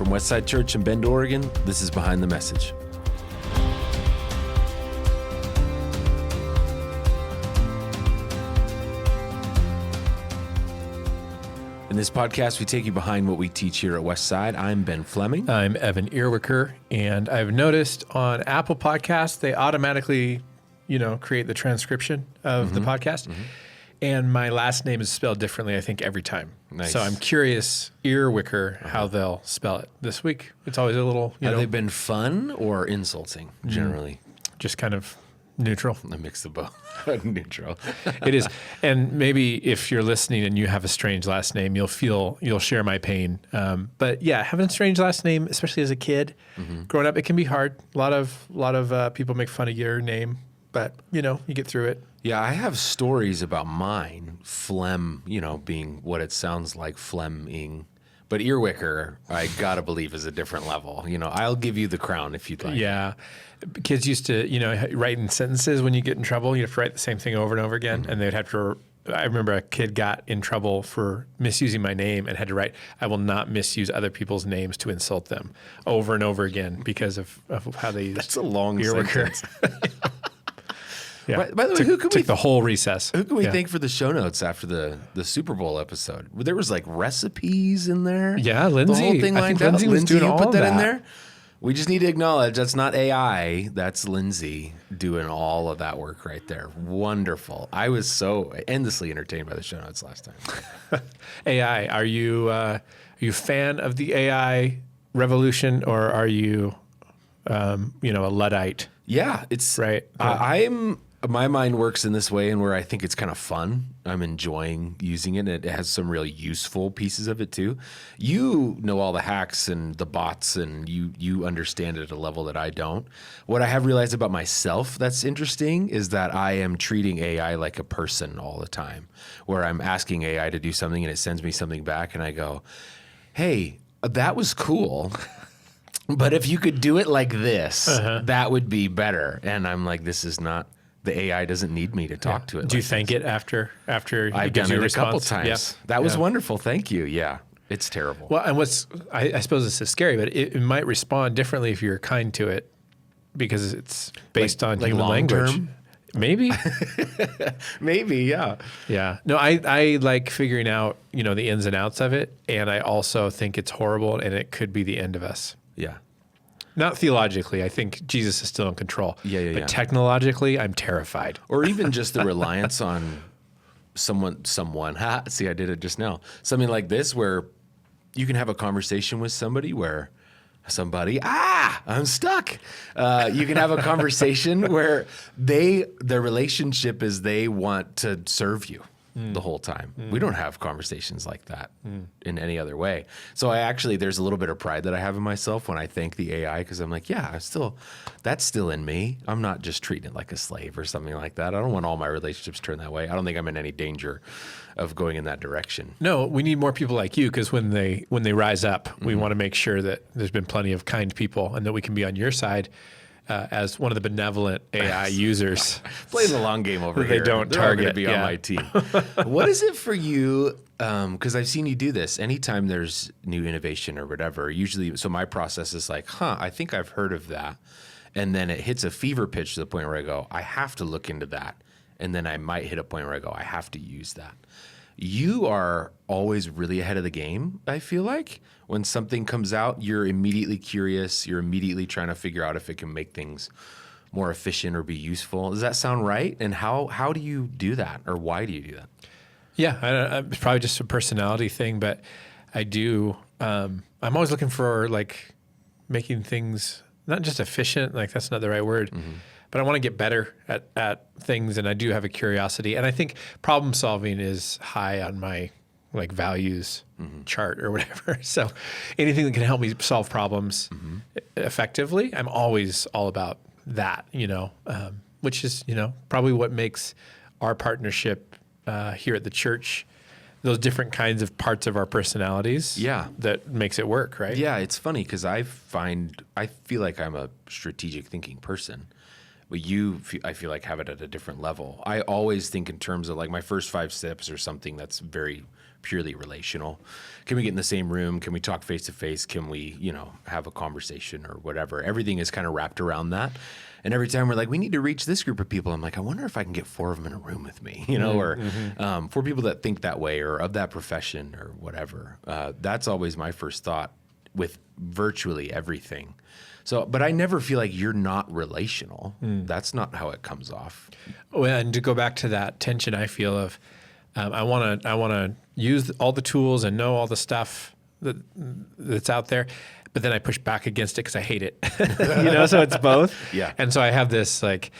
From Westside Church in Bend, Oregon, this is Behind the Message. In this podcast, we take you behind what we teach here at Westside. I'm Ben Fleming. I'm Evan Earwicker, and I've noticed on Apple Podcasts, they automatically, create the transcription of the podcast. Mm-hmm. And my last name is spelled differently, I think, every time. Nice. So I'm curious, Earwicker, how they'll spell it this week. It's always a little, Have they been fun or insulting, generally? Just kind of neutral. A mix of both. Neutral. It is. And maybe if you're listening and you have a strange last name, you'll share my pain. But yeah, having a strange last name, especially as a kid, growing up, it can be hard. A lot of people make fun of your name, but you get through it. Yeah, I have stories about mine, Flem, being what it sounds like, Fleming. But Earwicker, I gotta believe, is a different level. I'll give you the crown if you'd like. Yeah. Kids used to, write in sentences when you get in trouble. You have to write the same thing over and over again. And they'd have to, I remember a kid got in trouble for misusing my name and had to write, I will not misuse other people's names to insult them, over and over again because of how they use That's a long Earwicker. sentence. Yeah. By the way, who can took the whole recess. Who can we thank for the show notes after the Super Bowl episode? There was like recipes in there. Yeah, Lindsay. The whole thing I lined think up. Lindsay was doing you all put of that in that. there. We just need to acknowledge that's not AI. That's Lindsay doing all of that work right there. Wonderful. I was so endlessly entertained by the show notes last time. AI. Are you a fan of the AI revolution, or are you, a Luddite? Yeah, it's right. My mind works in this way, and where I think it's kind of fun. I'm enjoying using it. It has some real useful pieces of it too. You know all the hacks and the bots, and you understand it at a level that I don't. What I have realized about myself that's interesting is that I am treating AI like a person all the time, where I'm asking AI to do something and it sends me something back, and I go, "Hey, that was cool." But if you could do it like this, that would be better. And I'm like, this is not. The AI doesn't need me to talk to it. Do you thank it after I've done it a couple times. Yeah. That was wonderful. Thank you. Yeah, it's terrible. Well, and I suppose this is scary, but it might respond differently if you're kind to it because it's based on human language. Term? Maybe. Maybe, yeah. Yeah. No, I like figuring out, the ins and outs of it. And I also think it's horrible and it could be the end of us. Yeah. Not theologically. I think Jesus is still in control. But technologically, I'm terrified. Or even just the reliance on someone. See, I did it just now. Something like this where you can have a conversation with somebody where I'm stuck. You can have a conversation where their relationship is they want to serve you the whole time. We don't have conversations like that in any other way. So there's a little bit of pride that I have in myself when I thank the AI, because I'm like, yeah, that's still in me. I'm not just treating it like a slave or something like that. I don't want all my relationships turned that way. I don't think I'm in any danger of going in that direction. No, we need more people like you, because when they rise up, we want to make sure that there's been plenty of kind people and that we can be on your side as one of the benevolent AI users. Playing the long game over here. They don't They're target. Going to be on my team. What is it for you? Because I've seen you do this. Anytime there's new innovation or whatever, usually, so my process is like, I think I've heard of that. And then it hits a fever pitch to the point where I go, I have to look into that. And then I might hit a point where I go, I have to use that. You are always really ahead of the game, I feel like. When something comes out, you're immediately curious. You're immediately trying to figure out if it can make things more efficient or be useful. Does that sound right? And how do you do that, or why do you do that? Yeah, it's probably just a personality thing, but I do. I'm always looking for making things not just efficient, that's not the right word, but I want to get better at things, and I do have a curiosity. And I think problem solving is high on my values chart or whatever. So anything that can help me solve problems effectively, I'm always all about that, which is, probably what makes our partnership here at the church, those different kinds of parts of our personalities. Yeah. That makes it work, right? Yeah, it's funny because I feel like I'm a strategic thinking person. But I feel like have it at a different level. I always think in terms of my first 5 steps or something that's very purely relational. Can we get in the same room? Can we talk face to face? Can we, have a conversation or whatever? Everything is kind of wrapped around that. And every time we're like, we need to reach this group of people, I'm like, I wonder if I can get 4 of them in a room with me, or 4 people that think that way or of that profession or whatever. That's always my first thought with virtually everything. So, but I never feel like you're not relational. That's not how it comes off. Well, and to go back to that tension I feel of, I want to use all the tools and know all the stuff that's out there, but then I push back against it because I hate it. So it's both. Yeah. And so I have this like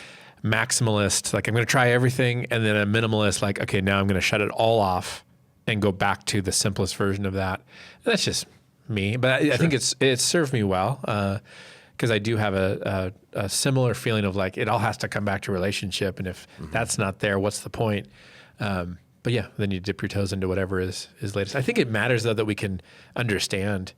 maximalist, like I'm going to try everything, and then a minimalist, like, okay, now I'm going to shut it all off and go back to the simplest version of that. And that's just me, but I think it's served me well because I do have a similar feeling of like it all has to come back to relationship, and if that's not there, what's the point? But yeah, then you dip your toes into whatever is latest. I think it matters though that we can understand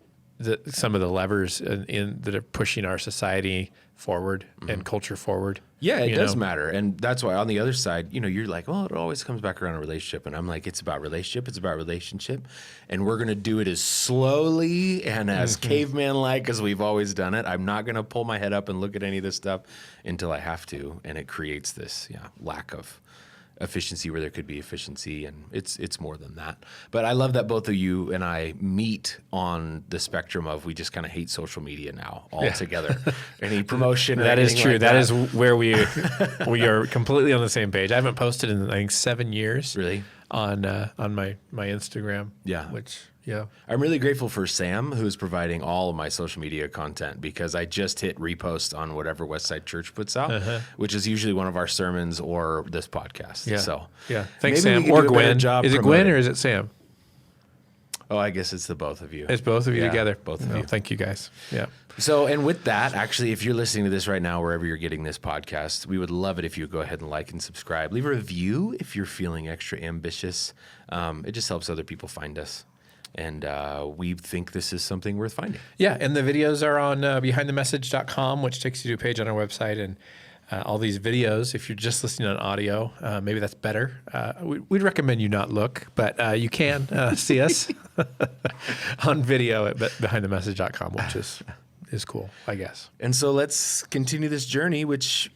some of the levers that are pushing our society forward and culture forward. Yeah, it does matter. And that's why on the other side, you're like, well, it always comes back around a relationship. And I'm like, it's about relationship. It's about relationship. And we're going to do it as slowly and as caveman-like as we've always done it. I'm not going to pull my head up and look at any of this stuff until I have to. And it creates this lack of efficiency where there could be efficiency, and it's more than that. But I love that both of you and I meet on the spectrum of we just kind of hate social media now altogether. Any promotion or that is true. Like that is where we are completely on the same page. I haven't posted in I think 7 years. Really? On my Instagram. Yeah. Yeah. I'm really grateful for Sam, who's providing all of my social media content, because I just hit repost on whatever Westside Church puts out, which is usually one of our sermons or this podcast. Yeah. So yeah. Thanks, Sam. Or Gwen. Is it Gwen or is it Sam? Oh, I guess it's the both of you. It's both of you together. Both of you. Thank you guys. Yeah. So, and with that, actually, if you're listening to this right now, wherever you're getting this podcast, we would love it if you would go ahead and like and subscribe. Leave a review if you're feeling extra ambitious. It just helps other people find us. And we think this is something worth finding. Yeah, and the videos are on behindthemessage.com, which takes you to a page on our website. And all these videos, if you're just listening on audio, maybe that's better. We'd recommend you not look, but you can see us on video at behindthemessage.com, which is cool, I guess. And so let's continue this journey, which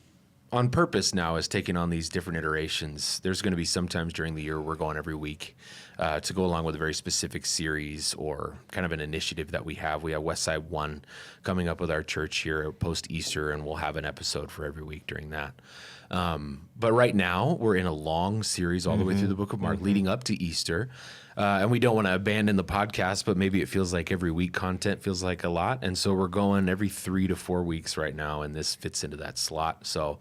on purpose now is taking on these different iterations. There's going to be sometimes during the year we're going every week to go along with a very specific series or kind of an initiative that we have. We have Westside 1 coming up with our church here post-Easter, and we'll have an episode for every week during that. But right now, we're in a long series all the way through the book of Mark leading up to Easter. And we don't want to abandon the podcast, but maybe it feels like every week content feels like a lot. And so we're going every 3 to 4 weeks right now, and this fits into that slot. So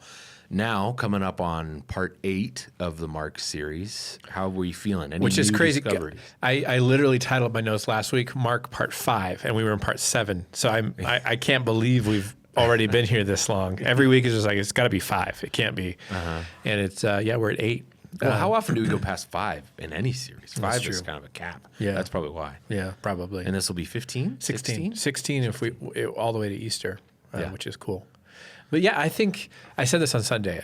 now coming up on part 8 of the Mark series, how are we feeling? Any Which is crazy. discoveries? I literally titled my notes last week, Mark part 5, and we were in part 7. So I can't believe we've already been here this long. Every week is just like, it's got to be 5. It can't be. And it's, we're at 8. Well, how often do we go past 5 in any series? 5 is kind of a cap. Yeah. That's probably why. Yeah, probably. And this will be 15? 16 if we all the way to Easter, which is cool. But yeah, I think I said this on Sunday.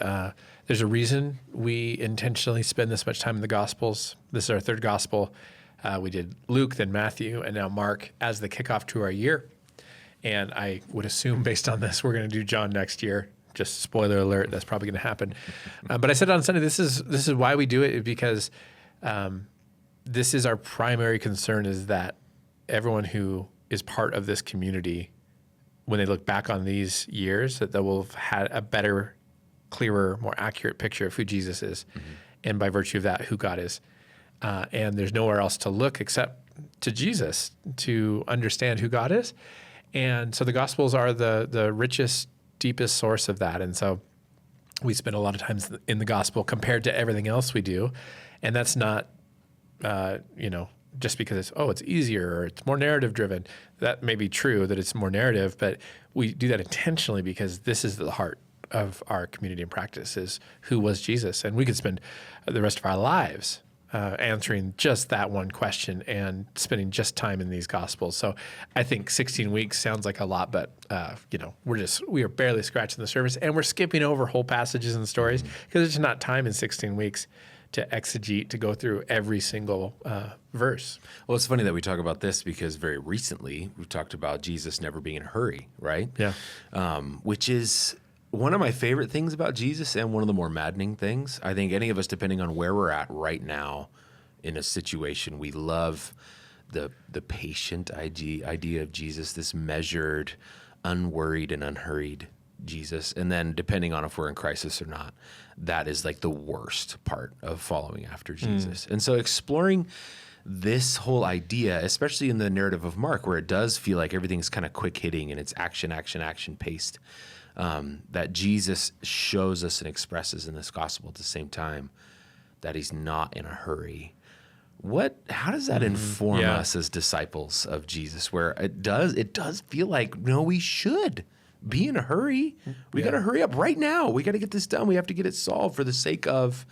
There's a reason we intentionally spend this much time in the Gospels. This is our 3rd Gospel. We did Luke, then Matthew, and now Mark as the kickoff to our year. And I would assume based on this, we're going to do John next year. Just spoiler alert, that's probably going to happen. But I said on Sunday, this is why we do it, because this is our primary concern, is that everyone who is part of this community, when they look back on these years, that they will have had a better, clearer, more accurate picture of who Jesus is, and by virtue of that, who God is. And there's nowhere else to look except to Jesus to understand who God is. And so the Gospels are the richest, deepest source of that. And so we spend a lot of times in the Gospel compared to everything else we do. And that's not, just because it's easier or it's more narrative driven. That may be true that it's more narrative, but we do that intentionally because this is the heart of our community and practice, is who was Jesus. And we could spend the rest of our lives answering just that one question and spending just time in these Gospels. So I think 16 weeks sounds like a lot, but we are barely scratching the surface, and we're skipping over whole passages and stories because there's not time in 16 weeks to exegete, to go through every single verse. Well, it's funny that we talk about this because very recently we've talked about Jesus never being in a hurry, right? Yeah. Which is one of my favorite things about Jesus and one of the more maddening things. I think any of us, depending on where we're at right now in a situation, we love the patient idea of Jesus, this measured, unworried, and unhurried Jesus. And then depending on if we're in crisis or not, that is like the worst part of following after Jesus. And so exploring this whole idea, especially in the narrative of Mark, where it does feel like everything's kind of quick hitting and it's action paced, that Jesus shows us and expresses in this gospel at the same time that he's not in a hurry. How does that inform us as disciples of Jesus, where it does feel like, no, we should be in a hurry. We got to hurry up right now. We got to get this done. We have to get it solved for the sake of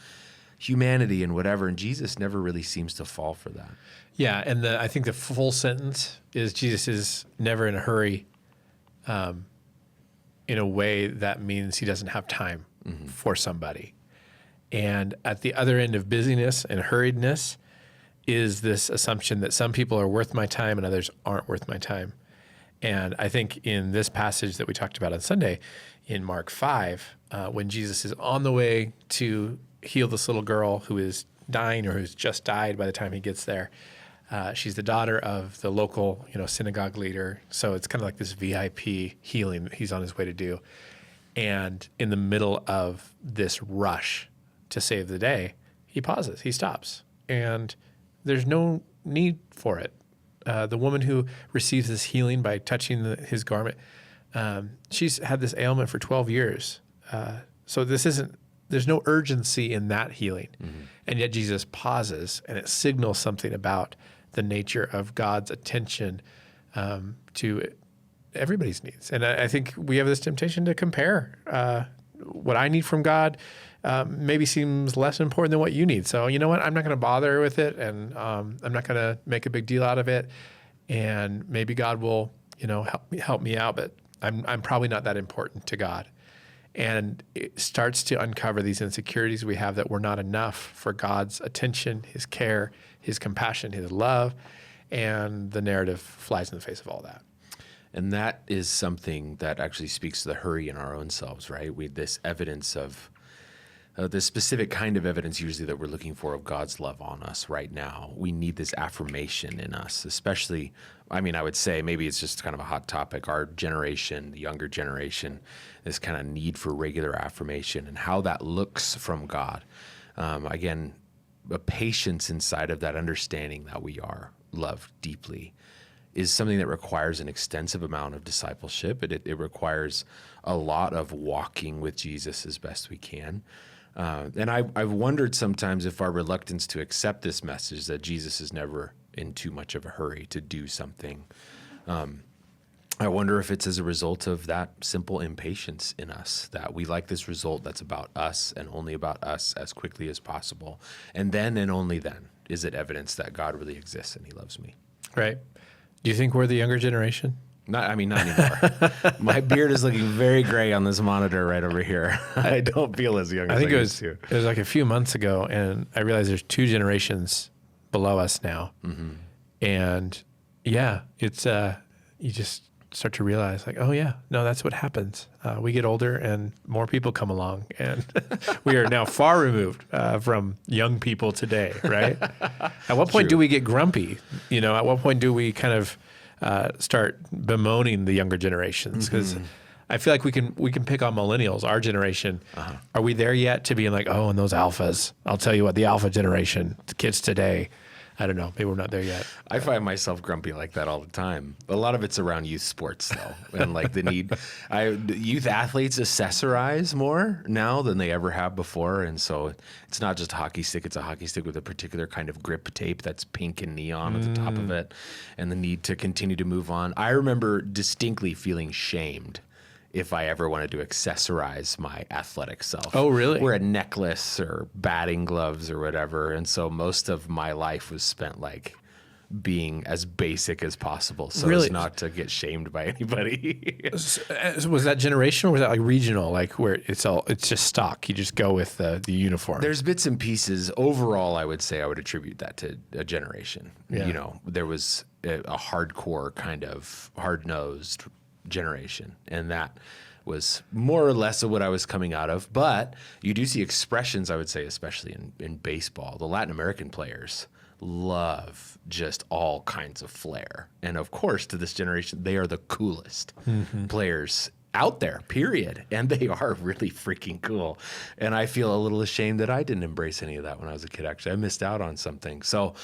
humanity and whatever. And Jesus never really seems to fall for that. Yeah. And I think the full sentence is Jesus is never in a hurry, in a way that means he doesn't have time for somebody. And at the other end of busyness and hurriedness is this assumption that some people are worth my time and others aren't worth my time. And I think in this passage that we talked about on Sunday, in Mark 5, when Jesus is on the way to heal this little girl who is dying or who's just died by the time he gets there, she's the daughter of the local, synagogue leader. So it's kind of like this VIP healing that he's on his way to do. And in the middle of this rush to save the day, he pauses, he stops, and there's no need for it. The woman who receives this healing by touching his garment, she's had this ailment for 12 years. So there's no urgency in that healing. And yet Jesus pauses, and it signals something about the nature of God's attention to everybody's needs. And I think we have this temptation to compare what I need from God maybe seems less important than what you need. So you know what? I'm not going to bother with it, and I'm not going to make a big deal out of it. And maybe God will, help me out, but I'm probably not that important to God. And it starts to uncover these insecurities we have, that we're not enough for God's attention, his care, his compassion, his love, and the narrative flies in the face of all that. And that is something that actually speaks to the hurry in our own selves, right? This evidence of the specific kind of evidence usually that we're looking for of God's love on us right now. We need this affirmation in us, especially, I would say maybe it's just kind of a hot topic. Our generation, the younger generation, this kind of need for regular affirmation and how that looks from God. Again, a patience inside of that understanding that we are loved deeply is something that requires an extensive amount of discipleship. It requires a lot of walking with Jesus as best we can. And I've wondered sometimes if our reluctance to accept this message that Jesus is never in too much of a hurry to do something, I wonder if it's as a result of that simple impatience in us, that we like this result that's about us and only about us as quickly as possible. And then and only then is it evidence that God really exists and he loves me. Right. Do you think we're the younger generation? Not anymore. My beard is looking very gray on this monitor right over here. I don't feel as young as I used to. It was like a few months ago, and I realized there's 2 generations below us now. And yeah, it's you just start to realize, like, oh yeah, no, that's what happens. We get older and more people come along, and we are now far removed from young people today, right? At what point do we get grumpy? At what point do we kind of start bemoaning the younger generations? Because I feel like we can pick on millennials, our generation. Are we there yet to being like, oh, and those alphas? I'll tell you what, the alpha generation, the kids today, I don't know. Maybe we're not there yet. I find myself grumpy like that all the time. A lot of it's around youth sports, though, and like the need. Youth athletes accessorize more now than they ever have before, and so it's not just a hockey stick. It's a hockey stick with a particular kind of grip tape that's pink and neon at the top of it, and the need to continue to move on. I remember distinctly feeling shamed if I ever wanted to accessorize my athletic self. Oh, really? Wear a necklace or batting gloves or whatever. And so most of my life was spent like being as basic as possible so Really? as not to get shamed by anybody. Was that generational or was that like regional, like where it's just stock? You just go with the uniform. There's bits and pieces. Overall, I would say I would attribute that to a generation. Yeah. You know, there was a hardcore kind of hard-nosed generation, and that was more or less of what I was coming out of. But you do see expressions, I would say, especially in baseball. The Latin American players love just all kinds of flair. And of course, to this generation, they are the coolest players out there, period. And they are really freaking cool. And I feel a little ashamed that I didn't embrace any of that when I was a kid, actually. I missed out on something. So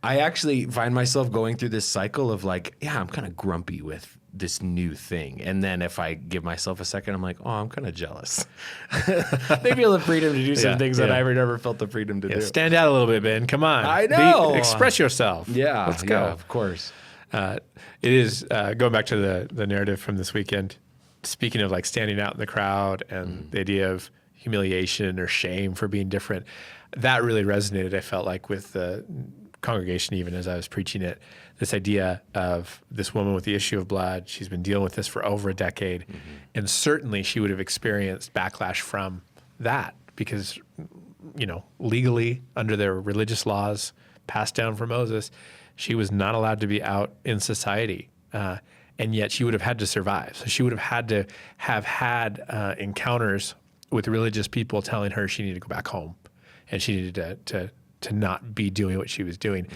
I actually find myself going through this cycle of like, yeah, I'm kind of grumpy with this new thing. And then if I give myself a second, I'm like, oh, I'm kind of jealous. They feel the freedom to do some things that I never felt the freedom to do. Stand out a little bit, Ben. Come on. I know. Express yourself. Yeah. Let's go. Yeah, of course. It is going back to the narrative from this weekend. Speaking of like standing out in the crowd and the idea of humiliation or shame for being different, that really resonated, I felt like, with the congregation, even as I was preaching it. This idea of this woman with the issue of blood, she's been dealing with this for over a decade. And certainly she would have experienced backlash from that because, you know, legally under their religious laws passed down from Moses, she was not allowed to be out in society. And yet she would have had to survive. So she would have had encounters with religious people telling her she needed to go back home and she needed to not be doing what she was doing.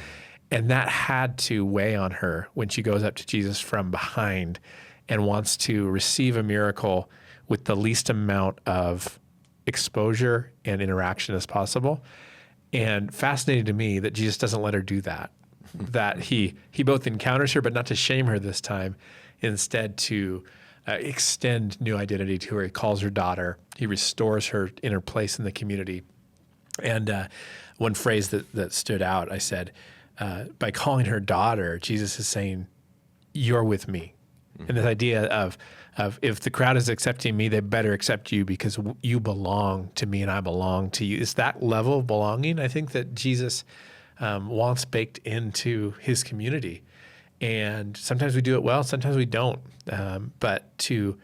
And that had to weigh on her when she goes up to Jesus from behind and wants to receive a miracle with the least amount of exposure and interaction as possible. And fascinating to me that Jesus doesn't let her do that, that he both encounters her, but not to shame her this time, instead to extend new identity to her. He calls her daughter. He restores her in her place in the community. And one phrase that stood out, I said, by calling her daughter, Jesus is saying, you're with me. And this idea of if the crowd is accepting me, they better accept you because you belong to me and I belong to you. It's that level of belonging, I think, that Jesus wants baked into his community. And sometimes we do it well, sometimes we don't. But to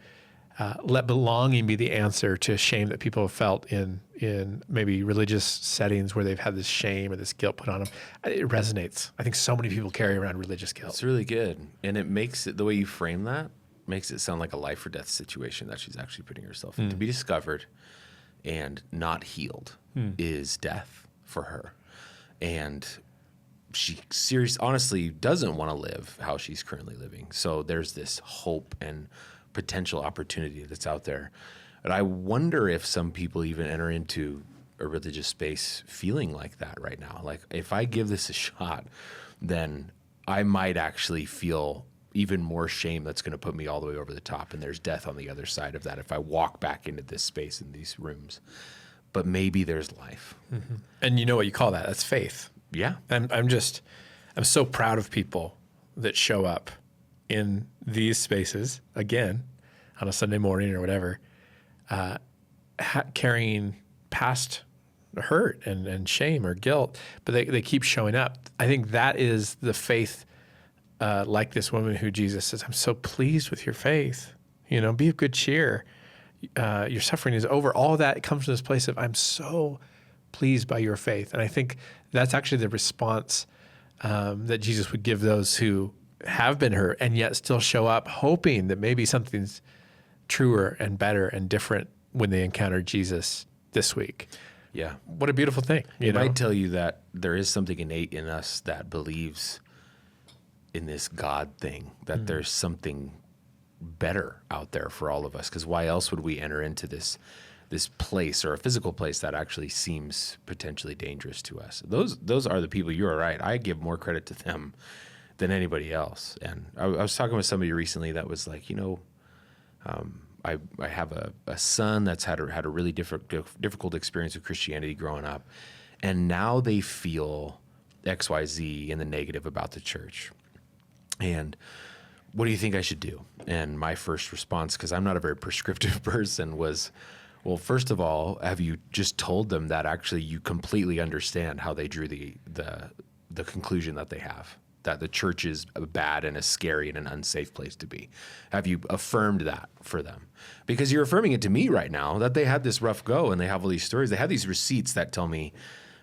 let belonging be the answer to shame that people have felt in maybe religious settings where they've had this shame or this guilt put on them, it resonates. I think so many people carry around religious guilt. It's really good. And it makes it, the way you frame that, makes it sound like a life or death situation that she's actually putting herself in. To be discovered and not healed is death for her. And she honestly doesn't want to live how she's currently living. So there's this hope and potential opportunity that's out there. And I wonder if some people even enter into a religious space feeling like that right now. Like, if I give this a shot, then I might actually feel even more shame that's going to put me all the way over the top. And there's death on the other side of that if I walk back into this space in these rooms. But maybe there's life. And you know what you call that? That's faith. Yeah. I'm so proud of people that show up in these spaces, again, on a Sunday morning or whatever, carrying past hurt and shame or guilt, but they keep showing up. I think that is the faith, like this woman who Jesus says, I'm so pleased with your faith. You know, be of good cheer. Your suffering is over. All of that comes from this place of, I'm so pleased by your faith. And I think that's actually the response that Jesus would give those who have been hurt and yet still show up hoping that maybe something's truer and better and different when they encounter Jesus this week. Yeah. What a beautiful thing. It might tell you that there is something innate in us that believes in this God thing, that there's something better out there for all of us. Because why else would we enter into this place or a physical place that actually seems potentially dangerous to us? Those are the people. You are right. I give more credit to them than anybody else. And I was talking with somebody recently that was like, I have a son that's had a really difficult experience with Christianity growing up, and now they feel XYZ in the negative about the church. And what do you think I should do? And my first response, because I'm not a very prescriptive person, was, well, first of all, have you just told them that actually you completely understand how they drew the conclusion that they have? that the church is a bad and a scary and an unsafe place to be? Have you affirmed that for them? Because you're affirming it to me right now that they had this rough go and they have all these stories. They have these receipts that tell me,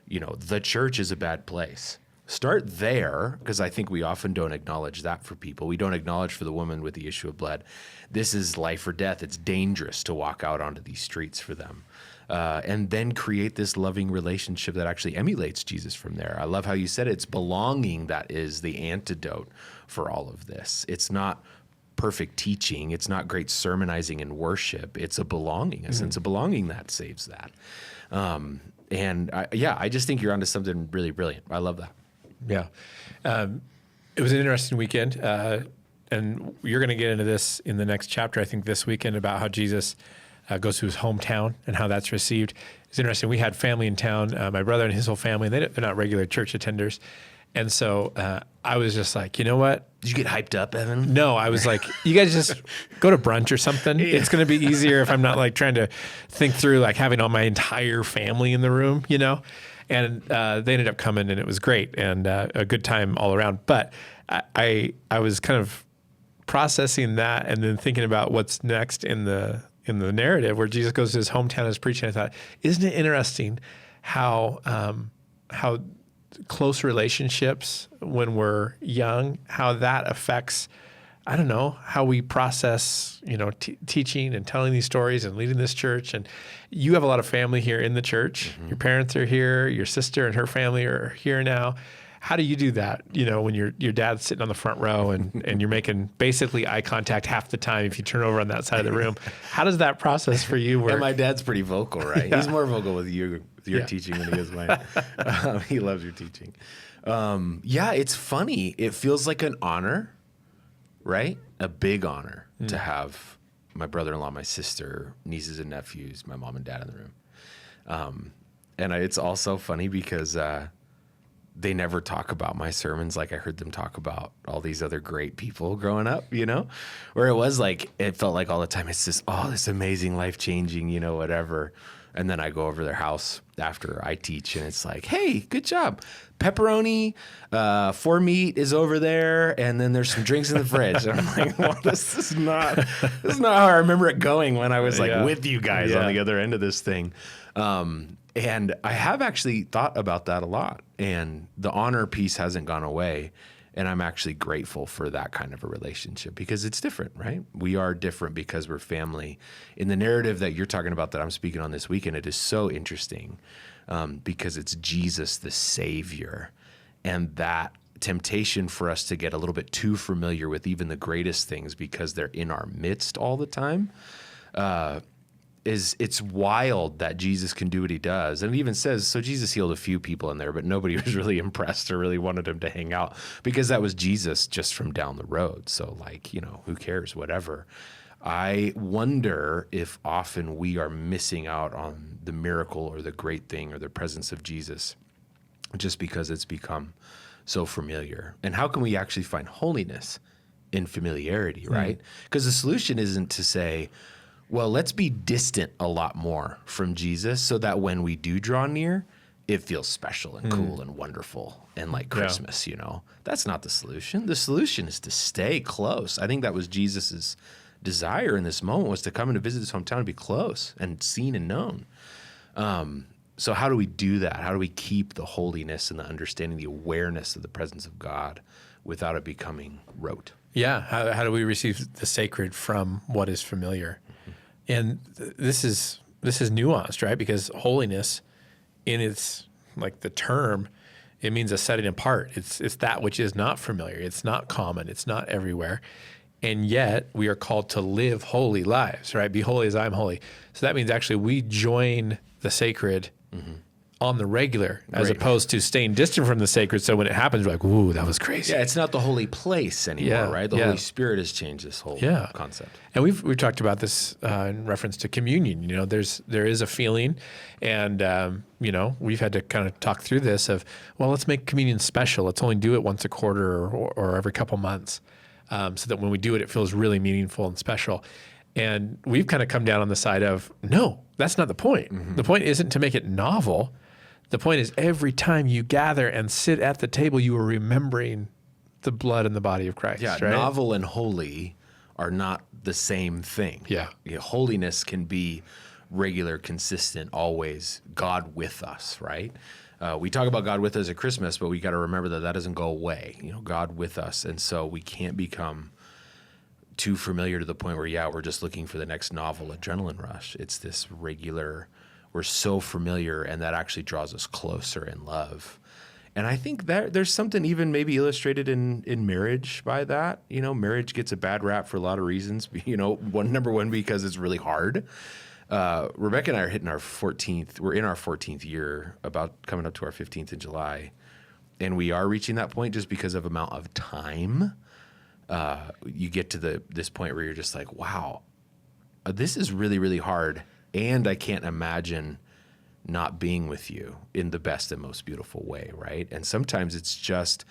the church is a bad place. Start there, because I think we often don't acknowledge that for people. We don't acknowledge for the woman with the issue of blood. This is life or death. It's dangerous to walk out onto these streets for them. And then create this loving relationship that actually emulates Jesus from there. I love how you said it. It's belonging that is the antidote for all of this. It's not perfect teaching. It's not great sermonizing and worship. It's a belonging, a sense of belonging that saves that. I just think you're onto something really brilliant. I love that. Yeah. It was an interesting weekend. And you're going to get into this in the next chapter, I think, this weekend, about how Jesus goes to his hometown and how that's received. It's interesting. We had family in town, my brother and his whole family, and they're not regular church attenders. And so I was just like, you know what? Did you get hyped up, Evan? No, I was like, you guys just go to brunch or something. Yeah. It's going to be easier if I'm not like trying to think through like having all my entire family in the room, And they ended up coming, and it was great and a good time all around. But I was kind of processing that and then thinking about what's next in the narrative where Jesus goes to his hometown and is preaching. I thought, isn't it interesting how close relationships when we're young, how that affects, I don't know, how we process, teaching and telling these stories and leading this church. And you have a lot of family here in the church. Mm-hmm. Your parents are here. Your sister and her family are here now. How do you do that? When your dad's sitting on the front row and you're making basically eye contact half the time if you turn over on that side of the room. How does that process for you work? And my dad's pretty vocal, right? Yeah. He's more vocal with your teaching than he is mine. He loves your teaching. It's funny. It feels like an honor, right? A big honor to have my brother-in-law, my sister, nieces and nephews, my mom and dad in the room. It's also funny because they never talk about my sermons like I heard them talk about all these other great people growing up, where it felt like all the time it's just, this amazing, life-changing, whatever. And then I go over to their house after I teach and it's like, hey, good job. Pepperoni, 4 meat is over there. And then there's some drinks in the fridge. And I'm like, well, this is not how I remember it going when I was with you guys on the other end of this thing. And I have actually thought about that a lot, and the honor piece hasn't gone away. And I'm actually grateful for that kind of a relationship because it's different, right? We are different because we're family. In the narrative that you're talking about that I'm speaking on this weekend, it is so interesting because it's Jesus, the Savior, and that temptation for us to get a little bit too familiar with even the greatest things because they're in our midst all the time. It's wild that Jesus can do what he does. And it even says, so Jesus healed a few people in there, but nobody was really impressed or really wanted him to hang out because that was Jesus just from down the road. So who cares, whatever. I wonder if often we are missing out on the miracle or the great thing or the presence of Jesus just because it's become so familiar. And how can we actually find holiness in familiarity, right? Because the solution isn't to say, well, let's be distant a lot more from Jesus so that when we do draw near, it feels special and cool and wonderful and like Christmas, That's not the solution. The solution is to stay close. I think that was Jesus's desire in this moment, was to come and to visit his hometown and be close and seen and known. So how do we do that? How do we keep the holiness and the understanding, the awareness of the presence of God without it becoming rote? Yeah. How do we receive the sacred from what is familiar? And this is nuanced, right? Because holiness, in its the term, it means a setting apart. It's that which is not familiar. It's not common. It's not everywhere. And yet we are called to live holy lives, right? Be holy as I am holy. So that means actually we join the sacred on the regular, as opposed to staying distant from the sacred. So when it happens, we're like, ooh, that was crazy. Yeah, it's not the holy place anymore, right? The Holy Spirit has changed this whole concept. And we've talked about this in reference to communion. There is a feeling, and we've had to kind of talk through this of, well, let's make communion special. Let's only do it once a quarter or every couple months, so that when we do it, it feels really meaningful and special. And we've kind of come down on the side of, no, that's not the point. The point isn't to make it novel. The point is every time you gather and sit at the table, you are remembering the blood and the body of Christ. Yeah, right? novel and holy are not the same thing. Yeah. Holiness can be regular, consistent, always God with us, right? We talk about God with us at Christmas, but we got to remember that doesn't go away. God with us, and so we can't become too familiar to the point where we're just looking for the next novel adrenaline rush. It's this regular. We're so familiar, and that actually draws us closer in love. And I think that there's something even maybe illustrated in marriage by that. Marriage gets a bad rap for a lot of reasons. Number one, because it's really hard. Rebecca and I are hitting our 14th. We're in our 14th year, about coming up to our 15th in July. And we are reaching that point just because of amount of time. You get to this point where you're just like, wow, this is really, really hard. And I can't imagine not being with you in the best and most beautiful way, right? And sometimes it's just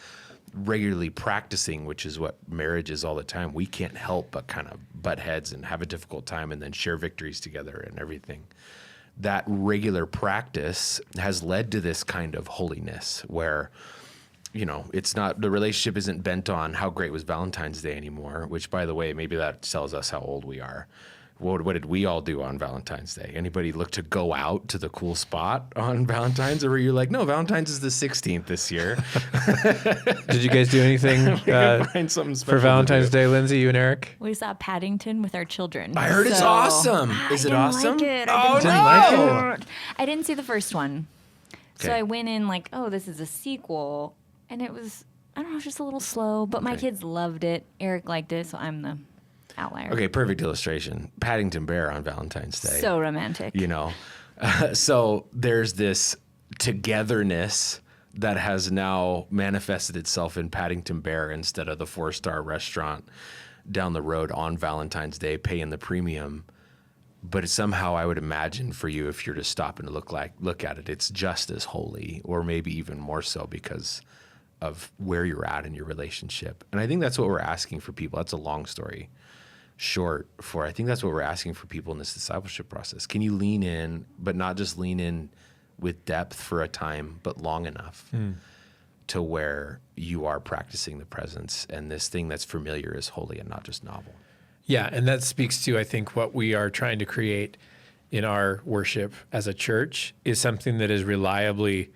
regularly practicing, which is what marriage is all the time. We can't help but kind of butt heads and have a difficult time and then share victories together and everything. That regular practice has led to this kind of holiness where, it's not, the relationship isn't bent on how great was Valentine's Day anymore, which, by the way, maybe that tells us how old we are. What did we all do on Valentine's Day? Anybody look to go out to the cool spot on Valentine's, or were you like, no, Valentine's is the 16th this year? Did you guys do anything find something special for Valentine's Day, Lindsay, you and Eric? We saw Paddington with our children. I heard it's awesome. Is it awesome? I didn't see the first one. So Okay. I went in like, oh, this is a sequel. And it was, I don't know, just a little slow. But my kids loved it. Eric liked it, so I'm the outlier. Okay, perfect illustration. Paddington Bear on Valentine's Day. So romantic. So there's this togetherness that has now manifested itself in Paddington Bear instead of the 4-star restaurant down the road on Valentine's Day paying the premium. But somehow I would imagine for you, if you're to stop and look at it, it's just as holy, or maybe even more so because of where you're at in your relationship. And I think that's what we're asking for people. That's a long story short for, I think that's what we're asking for people in this discipleship process. Can you lean in, but not just lean in with depth for a time, but long enough to where you are practicing the presence, and this thing that's familiar is holy and not just novel. Yeah, and that speaks to, I think, what we are trying to create in our worship as a church is something that is reliably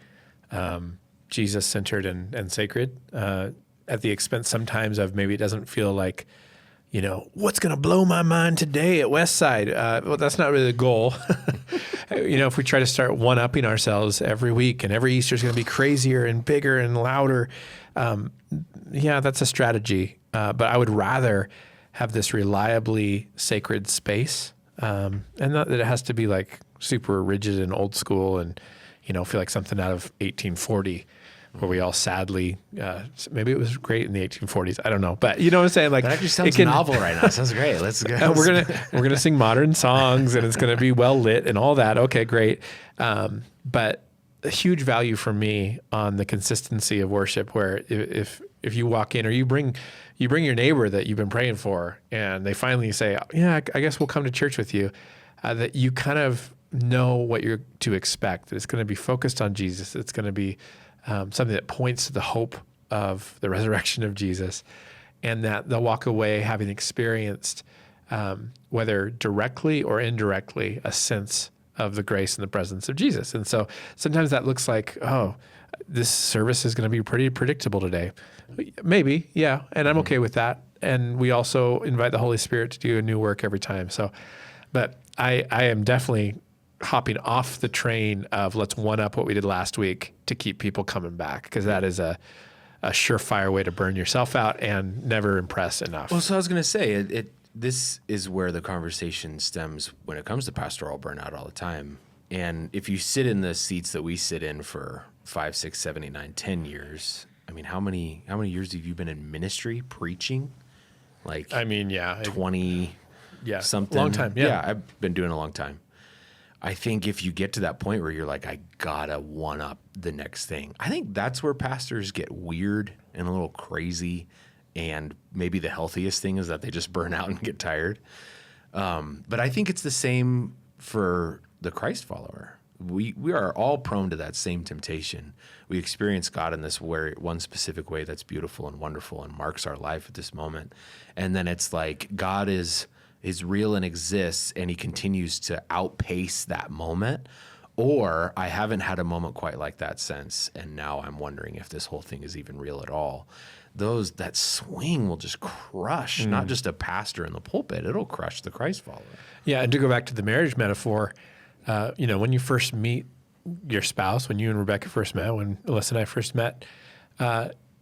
Jesus-centered and sacred, at the expense sometimes of maybe it doesn't feel like, what's going to blow my mind today at Westside? Well, that's not really the goal. If we try to start one-upping ourselves every week and every Easter is going to be crazier and bigger and louder, that's a strategy. But I would rather have this reliably sacred space, and not that it has to be like super rigid and old school and, feel like something out of 1840. Where we all sadly, maybe it was great in the 1840s. I don't know, but you know what I'm saying. Like That actually sounds novel right now. Sounds great. Let's go. We're gonna sing modern songs, and it's gonna be well lit and all that. Okay, great. But a huge value for me on the consistency of worship, where if you walk in or you bring your neighbor that you've been praying for, and they finally say, "Yeah, I guess we'll come to church with you," that you kind of know what you're to expect. That it's going to be focused on Jesus. It's going to be something that points to the hope of the resurrection of Jesus, and that they'll walk away having experienced, whether directly or indirectly, a sense of the grace and the presence of Jesus. And so sometimes that looks like, oh, this service is going to be pretty predictable today. Maybe, yeah, and I'm okay with that. And we also invite the Holy Spirit to do a new work every time. So, but I am definitely hopping off the train of let's one up what we did last week to keep people coming back, because that is a surefire way to burn yourself out and never impress enough. Well, so I was going to say, this is where the conversation stems when it comes to pastoral burnout all the time. And if you sit in the seats that we sit in for 5, 6, 7, 8, 9, 10 years, I mean, how many years have you been in ministry preaching? Like, 20 something. Long time. Yeah. I've been doing it a long time. I think if you get to that point where you're like, I gotta one up the next thing, I think that's where pastors get weird and a little crazy. And maybe the healthiest thing is that they just burn out and get tired. But I think it's the same for the Christ follower. We are all prone to that same temptation. We experience God in this one specific way that's beautiful and wonderful and marks our life at this moment. And then it's like God is real and exists, and he continues to outpace that moment. Or I haven't had a moment quite like that since, and now I'm wondering if this whole thing is even real at all. That swing will just crush not just a pastor in the pulpit, it'll crush the Christ follower. Yeah, and to go back to the marriage metaphor, when you first meet your spouse, when you and Rebecca first met, when Alyssa and I first met,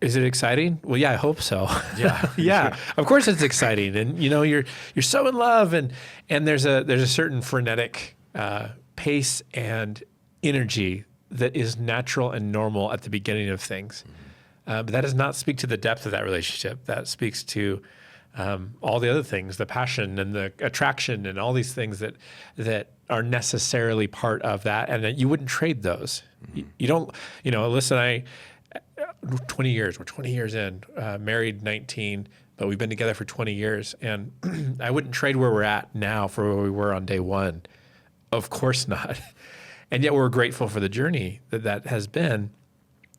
is it exciting? Well, yeah, I hope so. Yeah. Yeah, of course it's exciting. And, you're so in love, and there's a certain frenetic pace and energy that is natural and normal at the beginning of things. But that does not speak to the depth of that relationship. That speaks to all the other things, the passion and the attraction and all these things that are necessarily part of that, and that you wouldn't trade those. You don't, Alyssa and I, 20 years, we're 20 years in, married 19, but we've been together for 20 years, and I wouldn't trade where we're at now for where we were on day one. Of course not. And yet we're grateful for the journey that has been.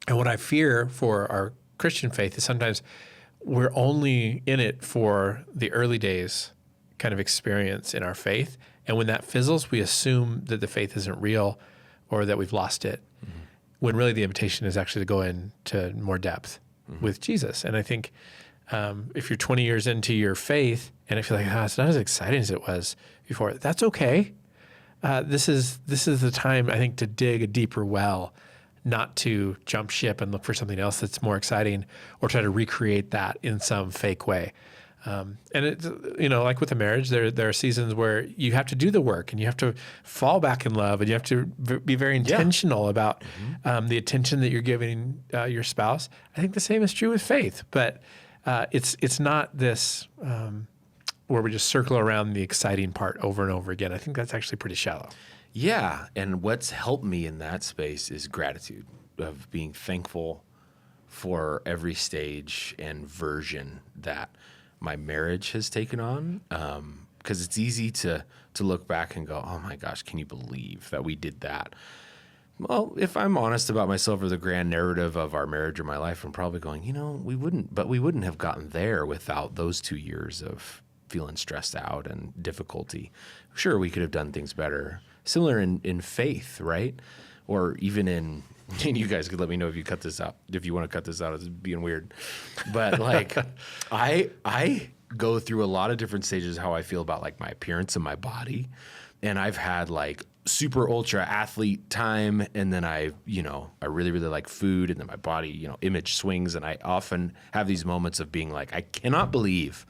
And what I fear for our Christian faith is sometimes we're only in it for the early days kind of experience in our faith. And when that fizzles, we assume that the faith isn't real or that we've lost it, when really the invitation is actually to go into more depth with Jesus. And I think if you're 20 years into your faith and if you're like, it's not as exciting as it was before, that's okay. This is the time, I think, to dig a deeper well, not to jump ship and look for something else that's more exciting or try to recreate that in some fake way. And it's, like with a marriage, there are seasons where you have to do the work and you have to fall back in love and you have to be very intentional about the attention that you're giving your spouse. I think the same is true with faith, but it's not this where we just circle around the exciting part over and over again. I think that's actually pretty shallow. Yeah, and what's helped me in that space is gratitude, of being thankful for every stage and version that my marriage has taken on. Because it's easy to look back and go, oh my gosh, can you believe that we did that? Well, if I'm honest about myself or the grand narrative of our marriage or my life, I'm probably going, we wouldn't have gotten there without those 2 years of feeling stressed out and difficulty. Sure, we could have done things better. Similar in faith, right? Or even and you guys could let me know if you cut this out. If you want to cut this out, it's being weird. But I go through a lot of different stages how I feel about my appearance and my body. And I've had super ultra athlete time, and then I really, really like food, and then my body, image swings, and I often have these moments of being like, I cannot believe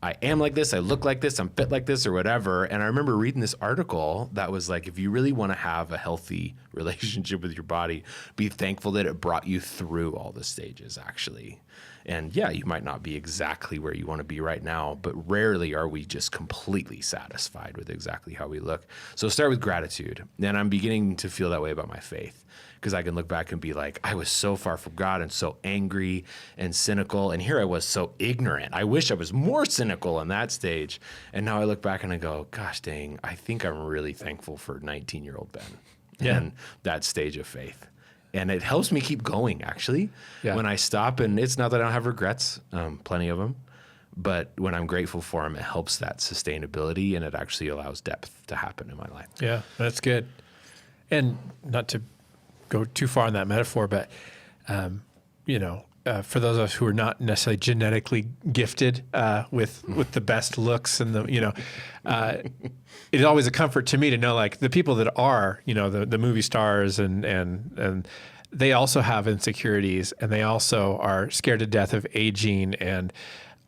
I am like this, I look like this, I'm fit like this, or whatever. And I remember reading this article that was like, if you really want to have a healthy relationship with your body, be thankful that it brought you through all the stages, actually. And yeah, you might not be exactly where you want to be right now, but rarely are we just completely satisfied with exactly how we look. So start with gratitude. And I'm beginning to feel that way about my faith, because I can look back and be like, I was so far from God and so angry and cynical. And here I was so ignorant. I wish I was more cynical in that stage. And now I look back and I go, gosh dang, I think I'm really thankful for 19-year-old Ben and that stage of faith. And it helps me keep going, actually, when I stop. And it's not that I don't have regrets, plenty of them. But when I'm grateful for them, it helps that sustainability, and it actually allows depth to happen in my life. Yeah, that's good. And not to go too far in that metaphor, but, for those of us who are not necessarily genetically gifted with the best looks and it is always a comfort to me to know the people that are, the movie stars and they also have insecurities, and they also are scared to death of aging, and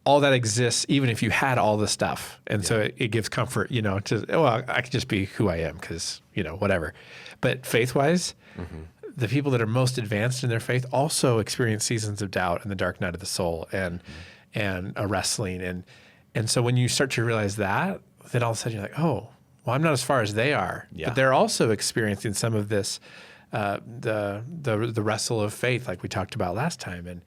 all that exists even if you had all the stuff. And so it gives comfort, I can just be who I am because, whatever. But faith-wise, the people that are most advanced in their faith also experience seasons of doubt and the dark night of the soul and a wrestling. And so when you start to realize that, then all of a sudden you're like, oh, well, I'm not as far as they are. Yeah. But they're also experiencing some of this, the wrestle of faith like we talked about last time. And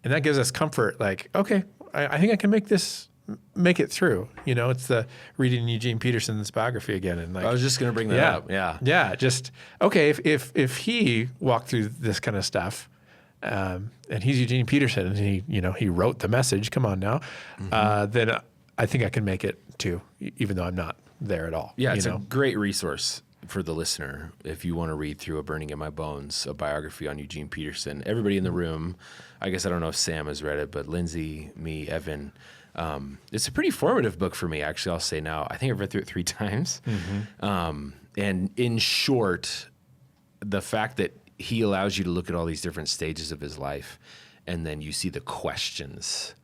that gives us comfort, okay, I think I can make this make it through. It's the reading Eugene Peterson's biography again. And like, I was just going to bring that up. Yeah. Yeah. Just, okay. If he walked through this kind of stuff, and he's Eugene Peterson and he wrote the message, come on now, then I think I can make it too, even though I'm not there at all. Yeah. It's a great resource for the listener. If you want to read through A Burning in My Bones, a biography on Eugene Peterson, everybody in the room, I guess, I don't know if Sam has read it, but Lindsay, me, Evan, it's a pretty formative book for me, actually. I'll say now, I think I've read through it 3 times. And in short, the fact that he allows you to look at all these different stages of his life, and then you see the questions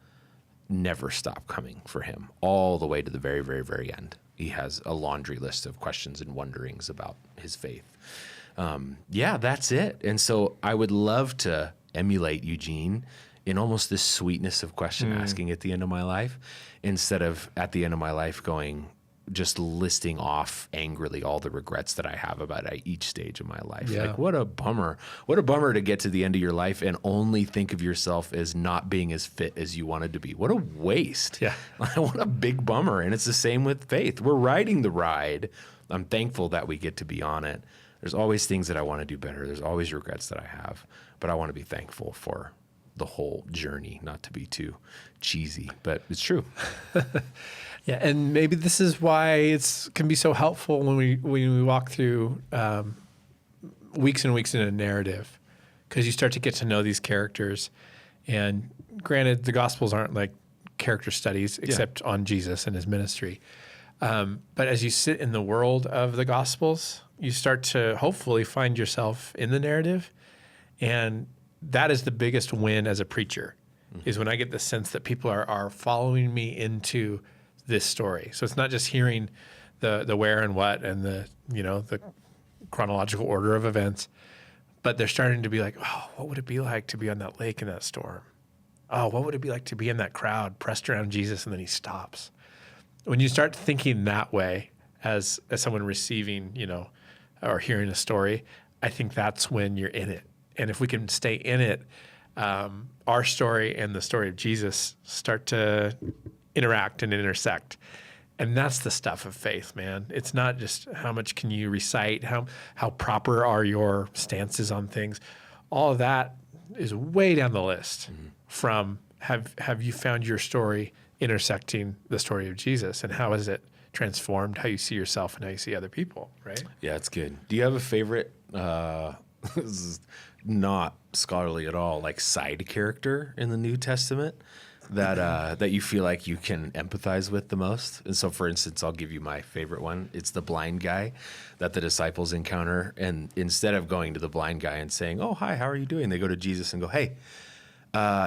never stop coming for him all the way to the very, very, very end. He has a laundry list of questions and wonderings about his faith. Yeah, that's it. And so I would love to emulate Eugene in almost this sweetness of question asking at the end of my life, instead of at the end of my life just listing off angrily all the regrets that I have about each stage of my life. Yeah. Like, what a bummer. What a bummer to get to the end of your life and only think of yourself as not being as fit as you wanted to be. What a waste. Yeah. What a big bummer. And it's the same with faith. We're riding the ride. I'm thankful that we get to be on it. There's always things that I want to do better. There's always regrets that I have, but I want to be thankful for the whole journey, not to be too cheesy, but it's true. Yeah, and maybe this is why it can be so helpful when we walk through weeks and weeks in a narrative, because you start to get to know these characters. And granted, the Gospels aren't like character studies except on Jesus and his ministry. But as you sit in the world of the Gospels, you start to hopefully find yourself in the narrative. And that is the biggest win as a preacher, is when I get the sense that people are following me into this story. So it's not just hearing the where and what and the chronological order of events, but they're starting to be like, oh, what would it be like to be on that lake in that storm? Oh, what would it be like to be in that crowd pressed around Jesus and then he stops? When you start thinking that way as someone receiving, or hearing a story, I think that's when you're in it. And if we can stay in it, our story and the story of Jesus start to interact and intersect. And that's the stuff of faith, man. It's not just how much can you recite, how proper are your stances on things. All of that is way down the list from have you found your story intersecting the story of Jesus, and how has it transformed how you see yourself and how you see other people, right? Yeah, it's good. Do you have a favorite, this is not scholarly at all, like side character in the New Testament that you feel like you can empathize with the most? And so, for instance, I'll give you my favorite one. It's the blind guy that the disciples encounter. And instead of going to the blind guy and saying, oh, hi, how are you doing? They go to Jesus and go, hey,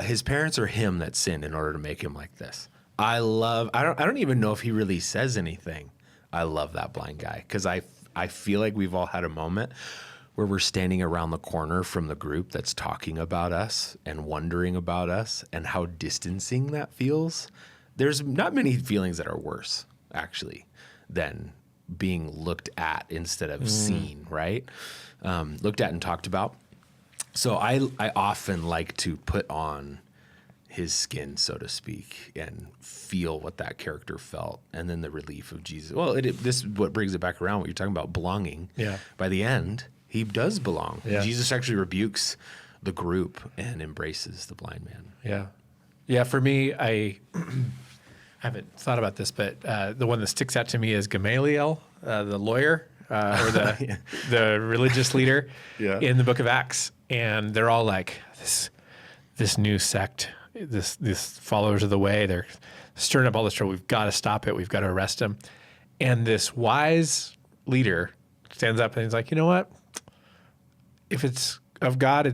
his parents or him that sinned in order to make him like this. I don't even know if he really says anything. I love that blind guy, because I feel like we've all had a moment where we're standing around the corner from the group that's talking about us and wondering about us and how distancing that feels. There's not many feelings that are worse, actually, than being looked at instead of seen, right? Looked at and talked about. So I often like to put on his skin, so to speak, and feel what that character felt, and then the relief of Jesus. Well, this is what brings it back around, what you're talking about, belonging. Yeah. By the end, he does belong. Yeah. Jesus actually rebukes the group and embraces the blind man. Yeah. Yeah, for me, I haven't thought about this, but the one that sticks out to me is Gameliel, the lawyer, or the religious leader in the book of Acts. And they're all like, this new sect, this followers of the way, they're stirring up all this trouble. We've got to stop it. We've got to arrest him. And this wise leader stands up and he's like, you know what? If it's of God,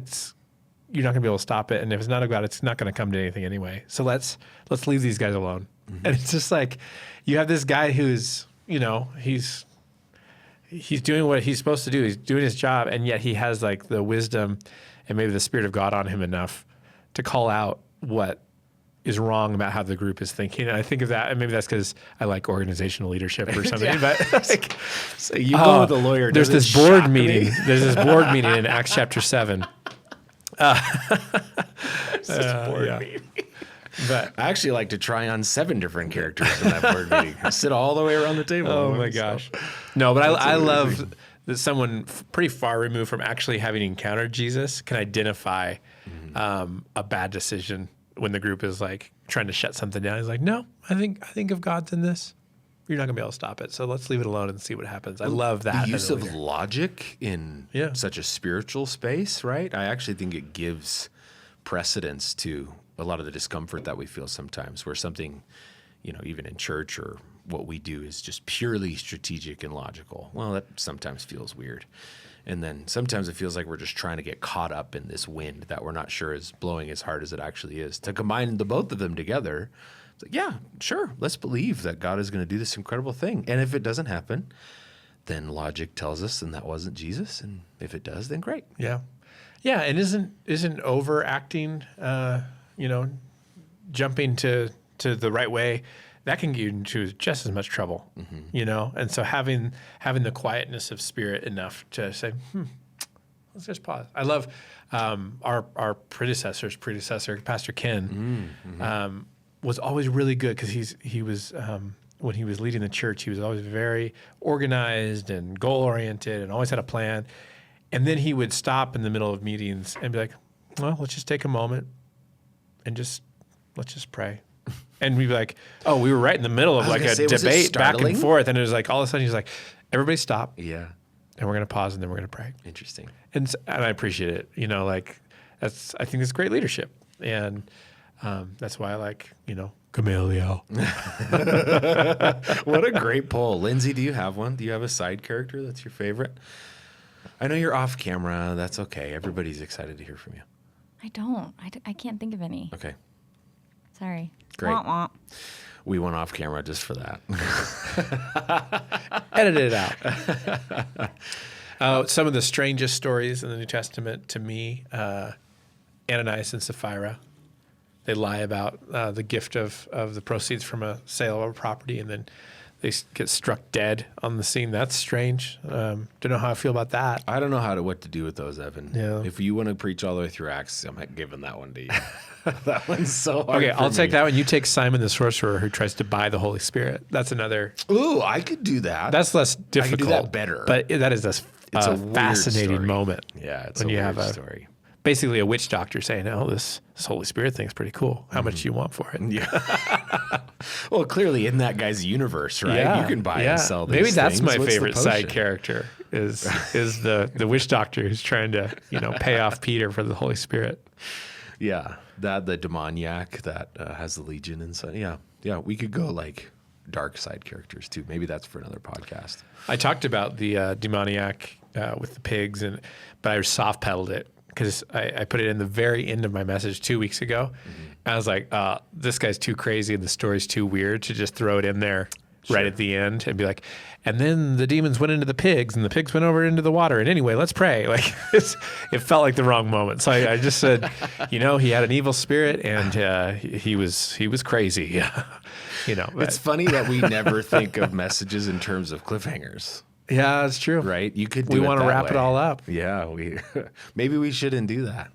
you're not going to be able to stop it. And if it's not of God, it's not going to come to anything anyway. So let's leave these guys alone. And it's just like, you have this guy who's, he's doing what he's supposed to do. He's doing his job. And yet he has like the wisdom and maybe the Spirit of God on him enough to call out what is wrong about how the group is thinking. And I think of that, and maybe that's because I like organizational leadership or something. But so you go with the lawyer. There's this board meeting. There's this board meeting in Acts chapter 7. Board meeting. But I actually like to try on 7 different characters in that board meeting. I sit all the way around the table. oh my gosh. No, but I love that someone pretty far removed from actually having encountered Jesus can identify a bad decision when the group is like trying to shut something down. He's like, no, I think if God's in this, you're not gonna be able to stop it. So let's leave it alone and see what happens. I love that. The use of logic in Yeah. such a spiritual space, right? I actually think it gives precedence to a lot of the discomfort that we feel sometimes, where something, even in church or what we do is just purely strategic and logical. Well, that sometimes feels weird. And then sometimes it feels like we're just trying to get caught up in this wind that we're not sure is blowing as hard as it actually is. To combine the both of them together, it's like, yeah, sure, let's believe that God is going to do this incredible thing. And if it doesn't happen, then logic tells us then that wasn't Jesus. And if it does, then great. Yeah. Yeah. And isn't overacting, jumping to the right way, that can get you into just as much trouble, And so having the quietness of spirit enough to say, let's just pause. I love our predecessor, Pastor Ken, was always really good because he was when he was leading the church, he was always very organized and goal oriented and always had a plan. And then he would stop in the middle of meetings and be like, well, let's just take a moment and let's just pray. And we'd be like, oh, we were right in the middle of like a debate back and forth. And it was like, all of a sudden he's like, everybody stop. Yeah. And we're going to pause and then we're going to pray. Interesting. And I appreciate it. I think it's great leadership. And that's why I like, Gameliel. What a great poll. Lindsay, do you have one? Do you have a side character that's your favorite? I know you're off camera. That's okay. Everybody's excited to hear from you. I don't. I can't think of any. Okay. Sorry. Great. Womp womp. We went off camera just for that. Edit it out. Some of the strangest stories in the New Testament to me, Ananias and Sapphira. They lie about the gift of the proceeds from a sale of a property, and then they get struck dead on the scene. That's strange. Don't know how I feel about that. I don't know what to do with those, Evan. Yeah. If you want to preach all the way through Acts, I'm giving that one to you. That one's so hard. Okay, for I'll me. take that one. You take Simon the sorcerer who tries to buy the Holy Spirit. That's another. Ooh, I could do that. That's less difficult. I could do that better. But that is a weird fascinating story. moment. Yeah, it's when a you weird have story. Basically a witch doctor saying, "Oh, this Holy Spirit thing's pretty cool. How much do you want for it?" Yeah. Well, clearly in that guy's universe, right? You can buy and sell these Maybe that's things. my What's the favorite side potion? character is the witch doctor who's trying to pay off Peter for the Holy Spirit. Yeah, the demoniac that has the legion inside. Yeah, we could go like dark side characters too. Maybe that's for another podcast. I talked about the demoniac with the pigs, but I soft pedaled it because I put it in the very end of my message 2 weeks ago. I was like, this guy's too crazy and the story's too weird to just throw it in there right at the end and be like, and then the demons went into the pigs and the pigs went over into the water. And anyway, let's pray. Like it felt like the wrong moment. So I just said, he had an evil spirit and he was crazy. It's funny that we never think of messages in terms of cliffhangers. Yeah, that's true. Right? You could. We want to wrap it all up. Yeah, maybe we shouldn't do that.